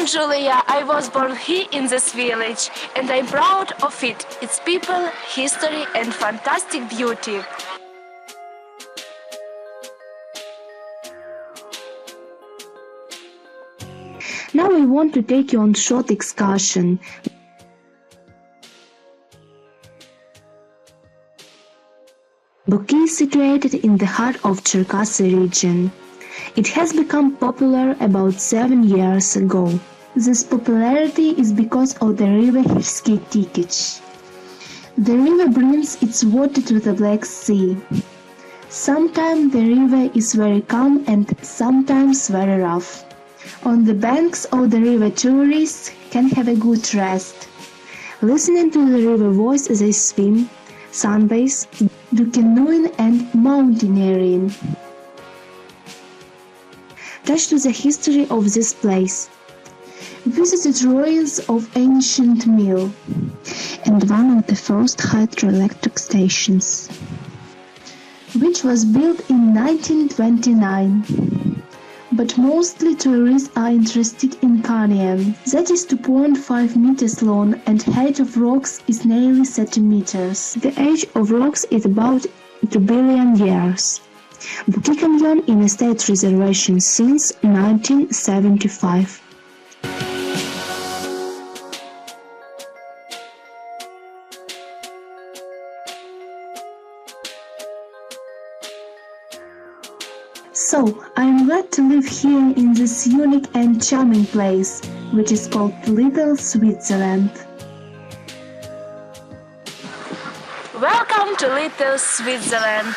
Julia. I was born here in this village, and I'm proud of it. Its people, history, and fantastic beauty. Now I want to take you on a short excursion. Boki is situated in the heart of Cherkasy region. It has become popular about 7 years ago. This popularity is because of the river Hirsky Tikich. The river brings its water to the Black Sea. Sometimes the river is very calm and sometimes very rough. On the banks of the river, tourists can have a good rest, listening to the river voice as they swim, sunbathe, do canoeing and mountaineering. Touch to the history of this place. Visited ruins of ancient mill and one of the first hydroelectric stations, which was built in 1929. But mostly tourists are interested in canyon. That is 2.5 meters long and height of rocks is nearly 30 meters. The age of rocks is about 2 billion years. Boki Canyon in a state reservation since 1975. So, I am glad to live here in this unique and charming place, which is called Little Switzerland. Welcome to Little Switzerland.